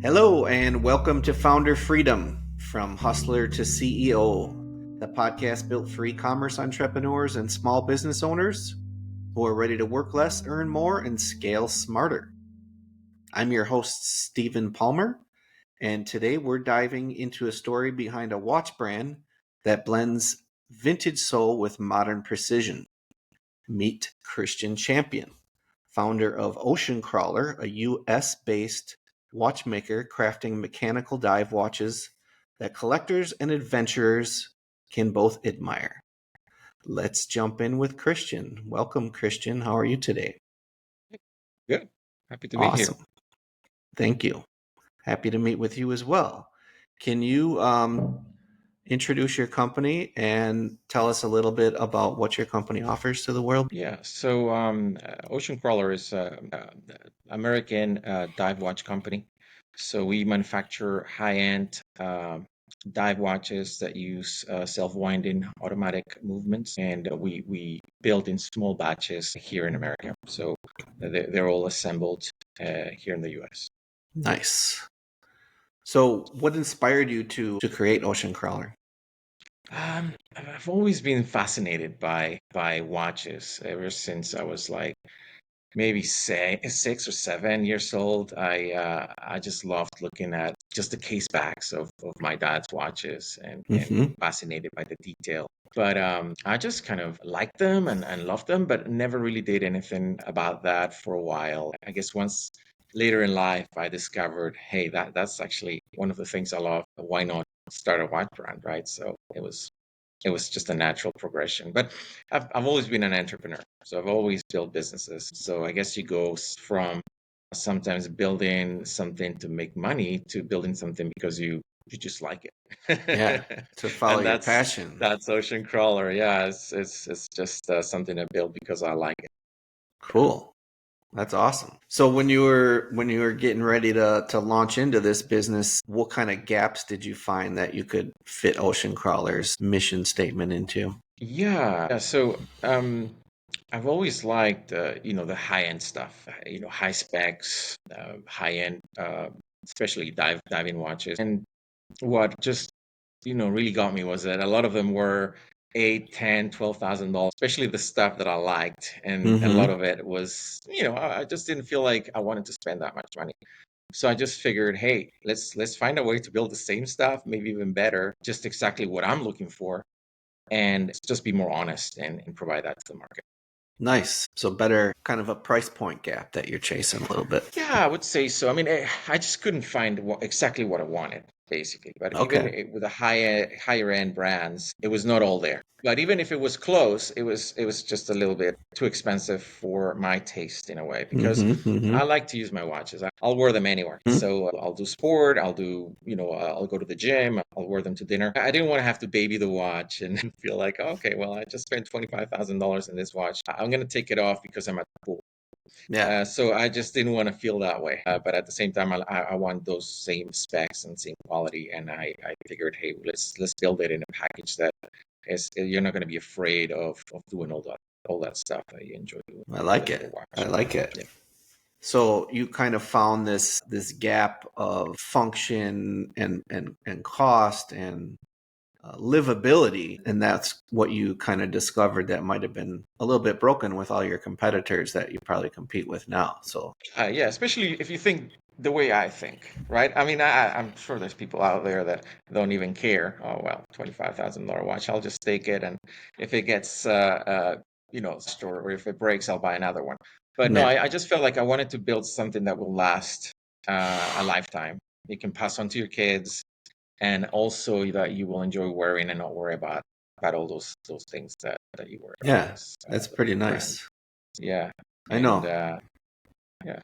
Hello, and welcome to Founder Freedom, From Hustler to CEO, the podcast built for e-commerce entrepreneurs and small business owners who are ready to work less, earn more, and scale smarter. I'm your host, Stephen Palmer, and today we're diving into a story behind a watch brand that blends vintage soul with modern precision. Meet Christian Champion, founder of Ocean Crawler, a US-based watchmaker crafting mechanical dive watches that collectors and adventurers can both admire. Let's jump in with Christian. Welcome, Christian. How are you today? Good. Happy to be here. Awesome. Thank you. Happy to meet with you as well. Can you introduce your company and tell us a little bit about what your company offers to the world? Yeah. So, Ocean Crawler is an American dive watch company. So we manufacture high-end dive watches that use self-winding automatic movements, and we build in small batches here in America. So they're all assembled here in the U.S. Nice. So what inspired you to create Ocean Crawler? I've always been fascinated by watches ever since I was like maybe say 6 or 7 years old. I just loved looking at just the case backs of my dad's watches and Mm-hmm. fascinated by the detail. But I just kind of liked them and loved them, but never really did anything about that for a while. I guess once later in life, I discovered, hey, that's actually one of the things I love. Why not start a watch brand, right? So it was just a natural progression. But I've always been an entrepreneur, so I've always built businesses. So I guess you go from sometimes building something to make money to building something because you just like Yeah, it. to follow And your that's passion. that's Ocean Crawler. Yeah, it's just something I built because I like it. Yeah. Cool. That's awesome. So when you were getting ready to launch into this business, what kind of gaps did you find that you could fit Ocean Crawler's mission statement into? Yeah. So I've always liked the high end stuff, high specs, high end, especially diving watches. And what just really got me was that a lot of them were 8, 10, $12,000, especially the stuff that I liked, and a lot Mm-hmm. of it was I just didn't feel like I wanted to spend that much money. So I just figured, hey, let's find a way to build the same stuff, maybe even better, just exactly what I'm looking for, and just be more honest and provide that to the market. Nice. So better kind of a price point gap that you're chasing a little bit. Yeah, I would say so. I mean, I just couldn't find exactly what I wanted, basically. But even Okay. with the higher end brands, it was not all there. But even if it was close, it was just a little bit too expensive for my taste in a way because Mm-hmm. Mm-hmm. I like to use my watches. I'll wear them anywhere. So I'll do sport. I'll go to the gym. I'll wear them to dinner. I didn't want to have to baby the watch and feel like, oh, okay, well, I just spent $25,000 in this watch. I'm gonna take it off because I'm at the pool. Yeah. So I just didn't want to feel that way. But at the same time, I want those same specs and same quality. And I figured, hey, let's build it in a package that is you're not going to be afraid of doing all that stuff that you enjoy doing I like with a it. I watch. like it. Yeah. So you kind of found this gap of function and cost and livability, and that's what you kind of discovered that might have been a little bit broken with all your competitors that you probably compete with now. So Yeah, especially if you think the way I think, right? I mean, I'm sure there's people out there that don't even care. Oh, well, $25,000 watch, I'll just take it, and if it gets or if it breaks, I'll buy another one. But no, yeah, I just felt like I wanted to build something that will last a lifetime. You can pass on to your kids, and also that you will enjoy wearing and not worry about all those things that you wear yeah, nowadays. that's The pretty brand, nice. yeah, I and know. yeah.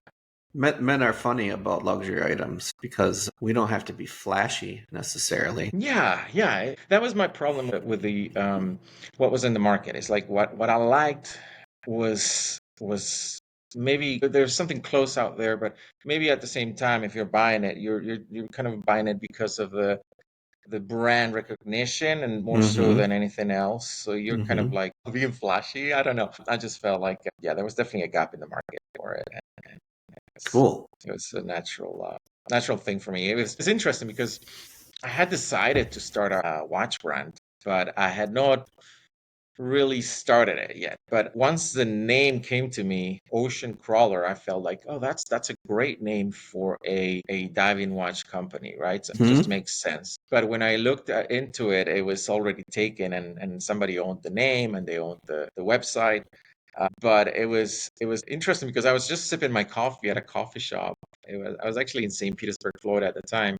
Men are funny about luxury items because we don't have to be flashy necessarily. Yeah. That was my problem with the what was in the market. It's like what I liked was maybe there's something close out there, but maybe at the same time, if you're buying it, you're kind of buying it because of the brand recognition and more so Mm-hmm. than anything else. So you're kind of Mm-hmm. like being flashy. I don't know. I just felt like yeah, there was definitely a gap in the market for it, and it's, Cool. it was a natural. natural thing for me. It's interesting because I had decided to start a watch brand, but I had not really started it yet. But once the name came to me, Ocean Crawler, I felt like, oh, that's a great name for a diving watch company, right? So it just Hmm. makes sense. But when I looked into it, it was already taken, and somebody owned the name and they owned the website. But it was interesting because I was just sipping my coffee at a coffee shop. I was actually in St. Petersburg, Florida at the time.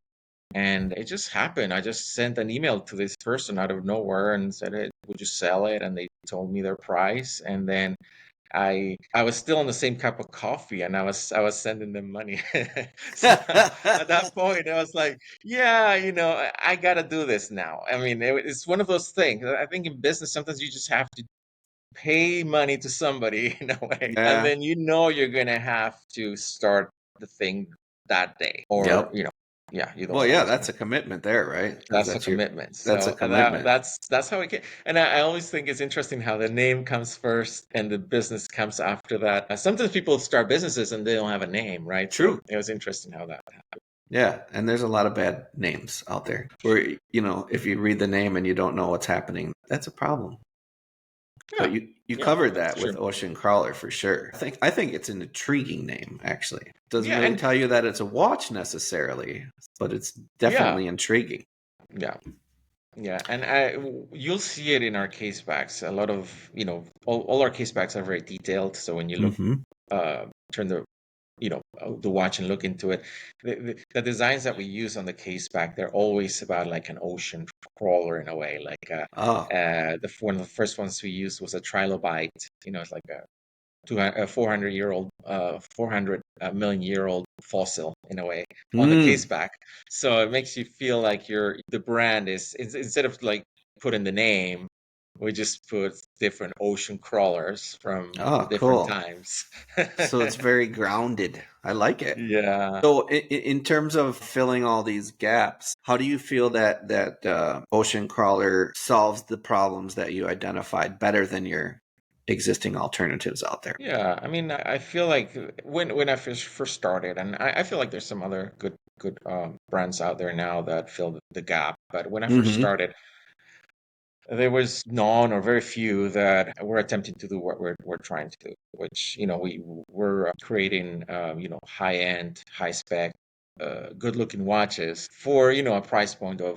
And it just happened. I just sent an email to this person out of nowhere and said, "Hey, would you sell it?" And they told me their price. And then I was still on the same cup of coffee, and I was sending them money. So at that point, I was like, "Yeah, I gotta do this now." I mean, it's one of those things. I think in business, sometimes you just have to pay money to somebody in a way, and Yeah. then you're gonna have to start the thing that day, or Yep. yeah, you don't Well, know yeah, what's gonna that's a commitment there, right? Because that's a commitment. that's a So commitment. that's how it came. And I always think it's interesting how the name comes first and the business comes after that. Sometimes people start businesses and they don't have a name, right? So True. it was interesting how that happened. Yeah, and there's a lot of bad names out there where, if you read the name and you don't know what's happening, that's a problem. But Yeah, you yeah, covered that's that true. with Ocean Crawler for sure. I think it's an intriguing name actually. Doesn't Yeah, really and tell you that it's a watch necessarily, but it's yeah, definitely intriguing. yeah. Yeah, and you'll see it in our case backs. A lot of, all our case backs are very detailed. So when you look, Hmm. turn the watch and look into it, the designs that we use on the case back, they're always about like an ocean crawler in a way. Like Oh. one of the first ones we used was a trilobite. It's like a 400-year-old, 400 million year old fossil in a way on the case Mm. back. So it makes you feel like the brand instead of like putting the name, we just put different ocean crawlers from Oh, different cool. times. So it's very grounded. I like it. Yeah. So, in terms of filling all these gaps, how do you feel that Ocean Crawler solves the problems that you identified better than your existing alternatives out there? Yeah, I mean, I feel like when I first started, and I feel like there's some other good brands out there now that fill the gap. But when I first Hmm. started, there was none or very few that were attempting to do what we're trying to do, which, we're creating, high-end, high-spec, good-looking watches for, a price point of,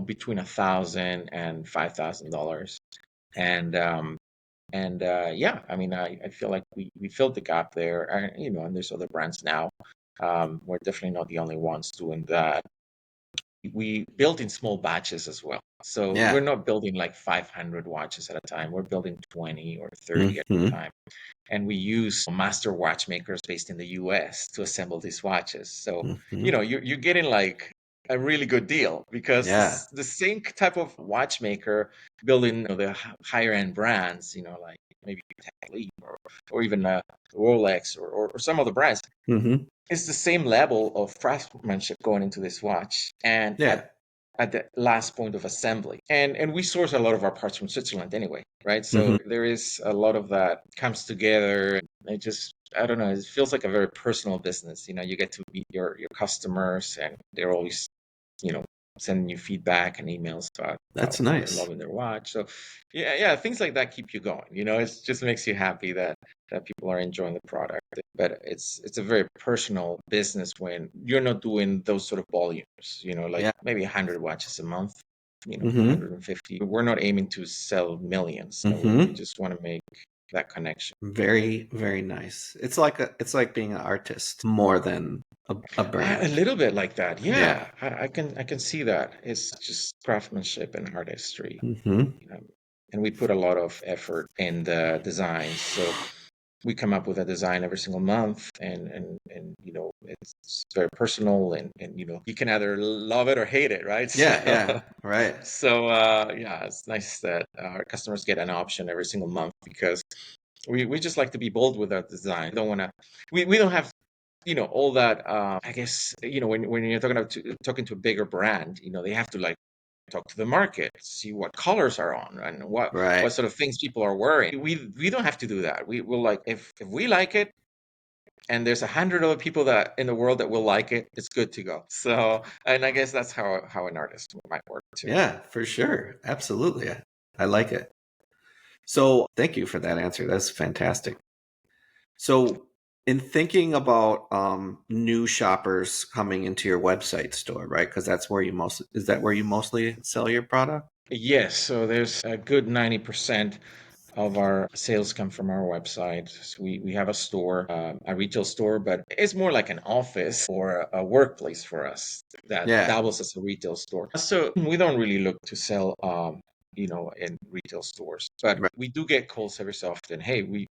between $1,000 and $5,000. And yeah, I mean, I feel like we filled the gap there, and there's other brands now. We're definitely not the only ones doing that. We build in small batches as well. So we're Yeah. not building like 500 watches at a time. We're building 20 or 30 at a Hmm. time. And we use master watchmakers based in the US to assemble these watches. So, Hmm. you're getting like a really good deal because Yeah. the same type of watchmaker building, the higher end brands, like maybe Tech Leap, or even Rolex, or some other brands, Hmm. it's the same level of craftsmanship going into this watch, and Yeah. at the last point of assembly. And we source a lot of our parts from Switzerland anyway, right? Hmm. So there is a lot of that comes together. It just, I don't know, it feels like a very personal business. You get to meet your customers, and they're always, you know, sending you feedback and emails about That's how they're nice. loving their watch. So yeah, things like that keep you going. It just makes you happy that people are enjoying the product. But it's a very personal business when you're not doing those sort of volumes. Like Yeah. maybe 100 watches a month. Hmm. 150. We're not aiming to sell millions. We Hmm. just want to make that connection. Very, very nice. It's like being an artist more than a A brand. little bit like that, Yeah. yeah. I can see that. It's just craftsmanship and artistry, Hmm. you know. And we put a lot of effort in the designs. So we come up with a design every single month, and it's very personal, and you can either love it or hate it, right? Yeah, yeah, right. Yeah, it's nice that our customers get an option every single month because we just like to be bold with our design. We don't have all that. I guess when you're talking to a bigger brand, they have to like talk to the market, see what colors are on, and what Right. sort of things people are wearing. We don't have to do that. We will, like, if we like it, and there's 100 other people that in the world that will like it, it's good to go. So, and I guess that's how an artist might work too. Yeah, for sure. Absolutely. I like it. So thank you for that answer. That's fantastic. So in thinking about new shoppers coming into your website store, right? Because that's where you most is that where you mostly sell your product? Yes, so there's a good 90% of our sales come from our website. So we have a store, a retail store, but it's more like an office or a workplace for us that Yeah. doubles as a retail store. So we don't really look to sell, in retail stores, but Right. we do get calls every so often. Hey, we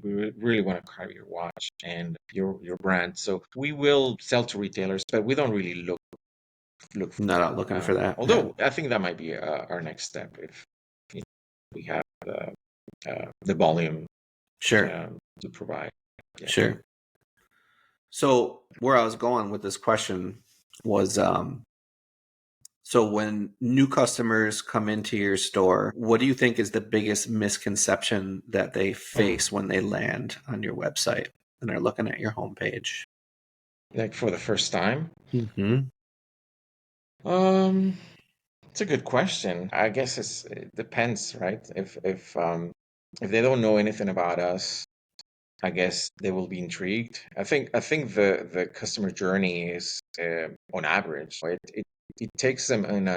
really want to carve your watch and your brand. So we will sell to retailers, but we don't really look for Not that. out looking for that. Yeah. Although I think that might be our next step if we have the volume Sure. to provide. Yeah. Sure. So where I was going with this question was so when new customers come into your store, what do you think is the biggest misconception that they Mm. face when they land on your website and are looking at your homepage? Like for the first time? Mm-hmm. Um, it's a good question. I guess it depends, right? If they don't know anything about us, I guess they will be intrigued. I think the customer journey is on average, right? It takes them in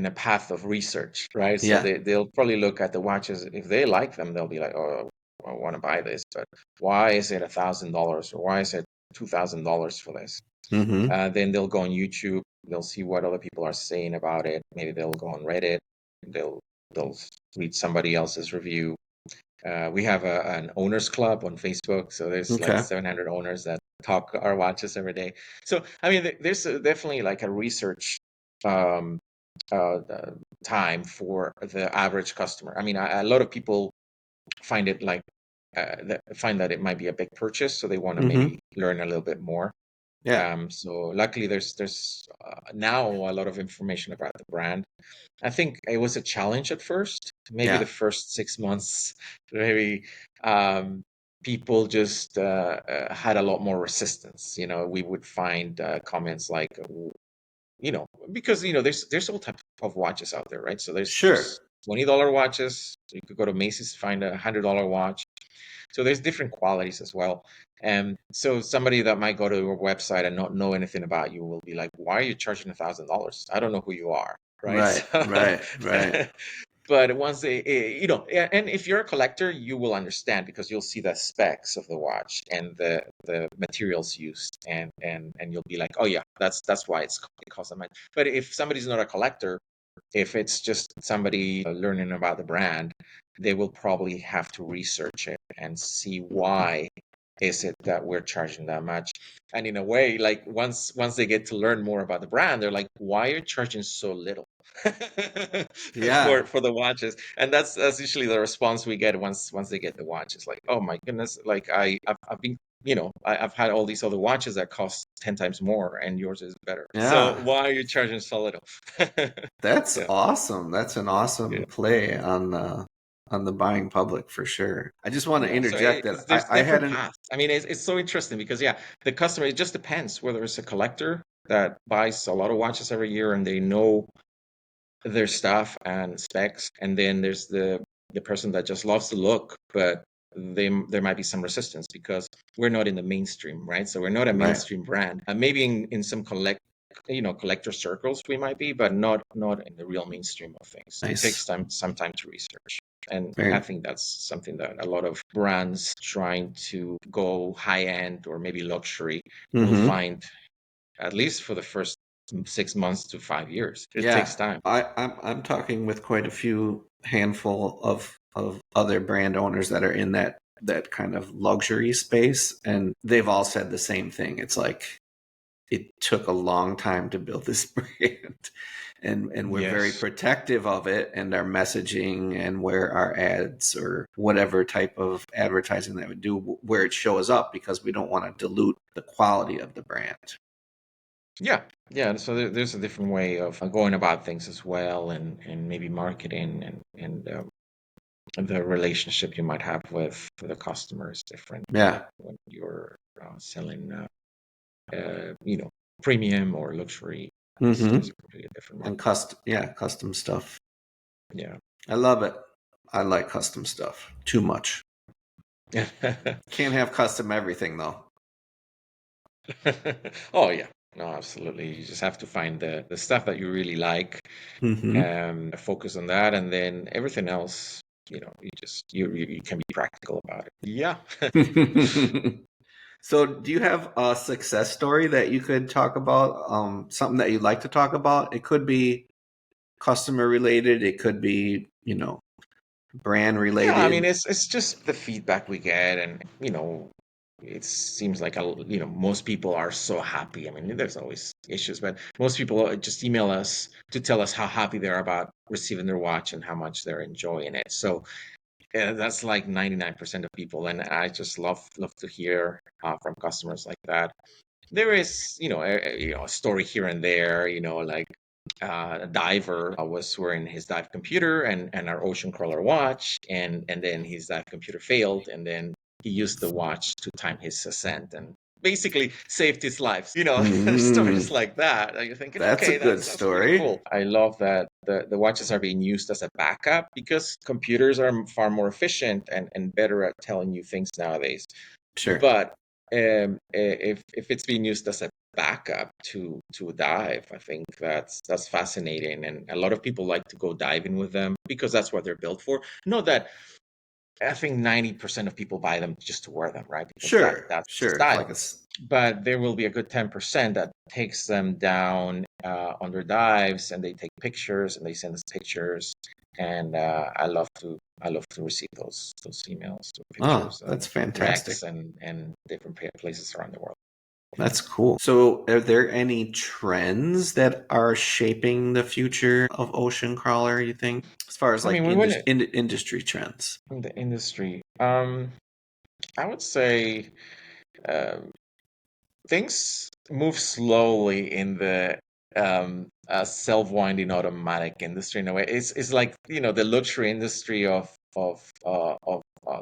a path of research, right? So Yeah. they'll probably look at the watches. If they like them, they'll be like, oh, I want to buy this, but why is it $1,000 or why is it $2,000 for this? Mm-hmm. Then they'll go on YouTube. They'll see what other people are saying about it. Maybe they'll go on Reddit. They'll they'll read somebody else's review. We have an owners club on Facebook, so there's like Okay. 700 owners that talk our watches every day. So I mean, there's definitely like a research um, time for the average customer. I mean, a lot of people find it like find that it might be a big purchase, so they want to Mm-hmm. maybe learn a little bit more. Yeah. So luckily, there's now a lot of information about the brand. I think it was a challenge at first, maybe the Yeah. first 6 months, maybe um, people just had a lot more resistance. We would find comments like, because there's all types of watches out there, right? So there's Sure. $20 watches. So you could go to Macy's, find a $100 watch. So there's different qualities as well. And so somebody that might go to your website and not know anything about you will be like, why are you charging $1,000? I don't know who you are, right? Right. Right. Right. But once and if you're a collector, you will understand because you'll see the specs of the watch and the materials used, and you'll be like, oh yeah, that's why it costs that much. But if somebody's not a collector, if it's just somebody learning about the brand, they will probably have to research it and see why is it that we're charging that much. And in a way, like once they get to learn more about the brand, they're like, why are you charging so little Yeah. for the watches? And that's usually the response we get once they get the watch. It's like, oh my goodness, like I've been I've had all these other watches that cost 10 times more and yours is better. So Yeah. why are you charging so little? That's Yeah. awesome. That's an Yeah. awesome play on the buying public for sure. I just want to Yeah, so interject that there's I had different an paths. I mean, it's so interesting because yeah, the customer, it just depends whether it's a collector that buys a lot of watches every year and they know their stuff and specs, and then there's the person that just loves the look, but there might be some resistance because we're not in the mainstream, right? So we're not a right. mainstream brand. Maybe in some collector circles we might be, but not in the real mainstream of things. It Nice. takes some time to research. And I Very. think that's something that a lot of brands trying to go high end or maybe luxury will Mm-hmm. find, at least for the first 6 months to 5 years. It Yeah. takes time. I'm talking with quite a few handful of other brand owners that are in that kind of luxury space, and they've all said the same thing. It's like it took a long time to build this brand, and we're very Yes. protective of it and our messaging and where our ads or whatever type of advertising that we do, where it shows up, because we don't want to dilute the quality of the brand. Yeah. Yeah. So there's a different way of going about things as well, and maybe marketing and the relationship you might have with the customer is different Yeah. when you're selling, you know, premium or luxury. It's Mm-hmm. just a completely different And market. custom stuff. Yeah. I love it. I like custom stuff too much. Can't have custom everything though. Oh yeah. No, absolutely. You just have to find the stuff that you really like, Mm-hmm. focus on that, and then everything else, you can be practical about it. Yeah. So, do you have a success story that you could talk about? Something that you'd like to talk about? It could be customer related. It could be, brand Yeah, I mean, related. it's just the feedback we get, and it seems like most people are so happy. I mean, there's always issues, but most people just email us to tell us how happy they're about receiving their watch and how much they're enjoying it. So that's like 99% of people, and I just love to hear from customers like that. There is, a story here and there, like a diver was wearing his dive computer and our ocean crawler watch, and then his dive computer failed, and then he used the watch to time his ascent and basically saved his life. Stories Mm, like that. And you're thinking, that's a okay, good that's pretty story. cool. I love that the watches are being used as a backup because computers are far more efficient and better at telling you things nowadays. Sure. But if it's being used as a backup to dive, I think that's fascinating, and a lot of people like to go diving with them because that's what they're built for. Know that I think 90% of people buy them just to wear them, right? Because Sure. that's the Sure. It's like style. But there will be a good 10% that takes them down on their dives, and they take pictures and they send us pictures. And I love to receive those emails or oh, pictures of that's fantastic. wrecks and different places around the world. That's cool. So, are there any trends that are shaping the future of ocean crawler, you think? As far as I mean, like we went industry trends. in the industry. I would say um, things move slowly in the self-winding automatic industry in a way. It's like the luxury industry of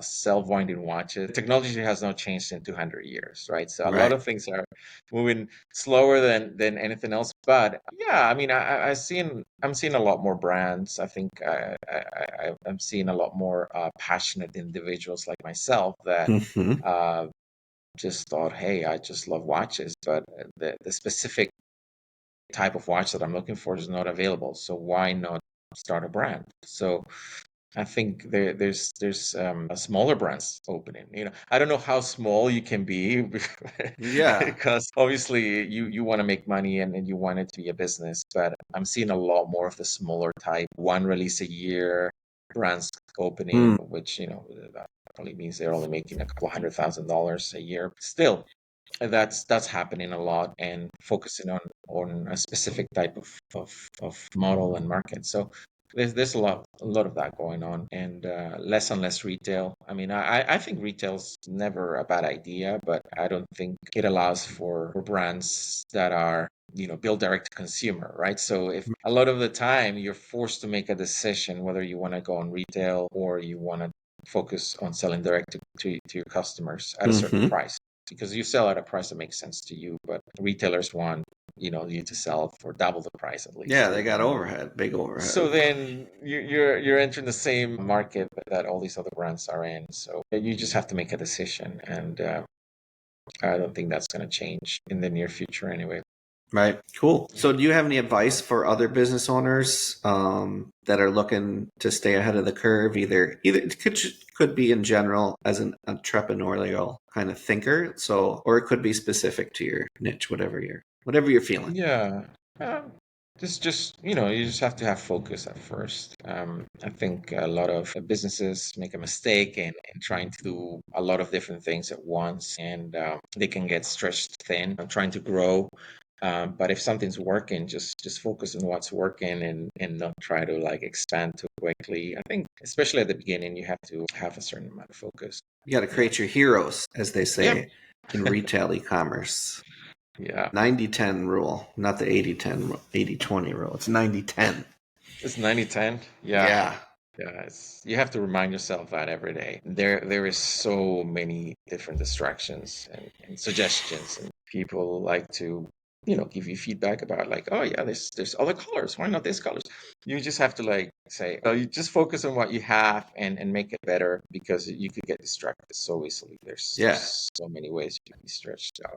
self-winding watches. Technology has not changed in 200 years, right? So a lot Right. of things are moving slower than anything else. But yeah, I mean, I'm seeing a lot more brands. I think I'm seeing a lot more passionate individuals like myself that. Hmm. Uh, just thought, hey, I just love watches, but the specific type of watch that I'm looking for is not available. So why not start a brand? So I think there's smaller brands opening. I don't know how small you can be Yeah. because obviously you want to make money and you want it to be a business. But I'm seeing a lot more of the smaller type, one release a year brands opening, Mm. which that probably means they're only making a couple $100,000 a year. Still, that's happening a lot and focusing on a specific type of model and market. So there's a lot of that going on, and less and less retail. I mean, I think retail's never a bad idea, but I don't think it allows for brands that are built direct to consumer, right? So if a lot of the time you're forced to make a decision whether you want to go on retail or you want to focus on selling direct to your customers at a certain Hmm. price, because you sell at a price that makes sense to you, but retailers want you to sell for double the price at Yeah, least. they got overhead, big So overhead. then you're entering the same market that all these other brands are in. So you just have to make a decision, and I don't think that's going to change in the near future anyway. Right. Cool. So, do you have any advice for other business owners that are looking to stay ahead of the curve? Either it could be in general as an entrepreneurial kind of thinker. So, or it could be specific to your niche, whatever you're feeling. Yeah. Um, just you just have to have focus at first. I think a lot of businesses make a mistake in trying to do a lot of different things at once, and they can get stretched thin trying to grow. But if something's working, just focus on what's working and not try to like expand too quickly. I think especially at the beginning, you have to have a certain amount of focus. You got to Yeah. create your heroes, as they Yeah. say in retail e-commerce. Yeah. 90-10 rule, not the 80-10, 80-20 rule. It's 90-10. It's 90/10. Yeah. Yeah. Yeah, you have to remind yourself that every day. There is so many different distractions, and suggestions, and people like to give you feedback about like, oh yeah, there's other colors, why not this colors. You just have to like say, oh, you just focus on what you have and make it better, because you could get distracted so easily. there's Yeah, there's so many ways you can be stretched out.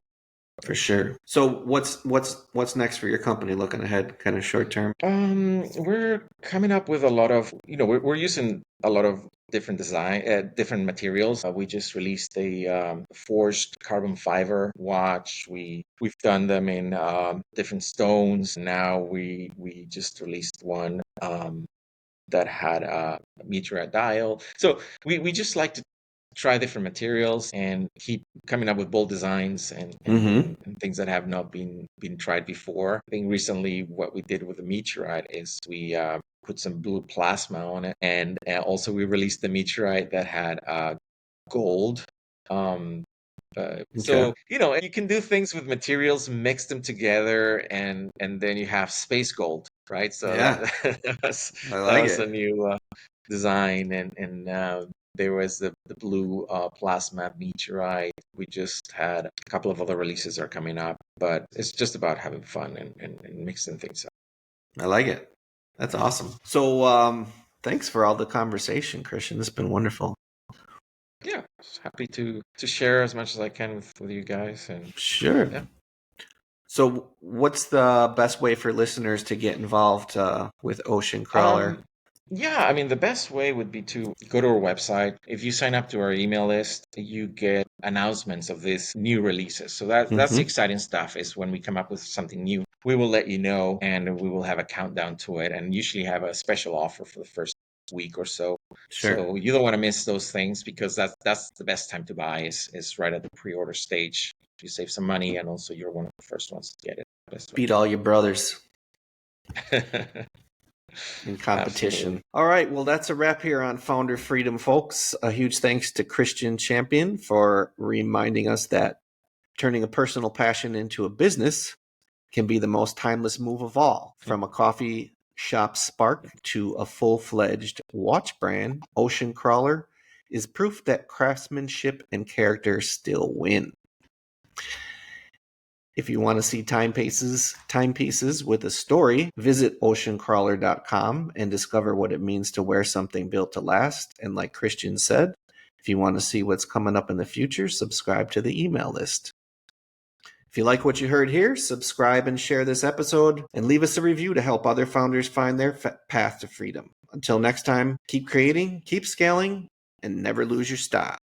for sure. So what's next for your company looking ahead, kind of short term? We're coming up with a lot of, we're using a lot of different different materials. We just released a forged carbon fiber watch. We've done them in different stones. Now we just released one that had a meteorite dial. So we just like to try different materials and keep coming up with bold designs and, and, Mm-hmm. and, and things that have not been tried before. I think recently what we did with the meteorite is we put some blue plasma on it, and also we released the meteorite that had gold. Um, Okay. so you can do things with materials, mix them together, and then you have space gold, right? So Yeah, I that like was a it. new design, and there was the blue plasma meteorite. We just had a couple of other releases are coming up, but it's just about having fun and mixing things up. I like it. That's awesome. So, thanks for all the conversation, Christian. It's been wonderful. Yeah, just happy to share as much as I can with you guys, and Sure. yeah. So, what's the best way for listeners to get involved with Ocean Crawler? Um, yeah, I mean, the best way would be to go to our website. If you sign up to our email list, you get announcements of these new releases. So that's the Mm-hmm. exciting stuff, is when we come up with something new, we will let you know, and we will have a countdown to it, and usually have a special offer for the first week or so. Sure. So you don't want to miss those things, because that's the best time to buy, is right at the pre-order stage. You save some money, and also you're one of the first ones to get it. Best Beat all your brothers way. in competition. Absolutely. All right. Well, that's a wrap here on Founder Freedom, folks. A huge thanks to Christian Champion for reminding us that turning a personal passion into a business can be the most timeless move of all. From a coffee shop spark to a full-fledged watch brand, Ocean Crawler is proof that craftsmanship and character still win. If you want to see timepieces with a story, visit oceancrawler.com and discover what it means to wear something built to last. And like Christian said, if you want to see what's coming up in the future, subscribe to the email list. If you like what you heard here, subscribe and share this episode, and leave us a review to help other founders find their path to freedom. Until next time, keep creating, keep scaling, and never lose your style.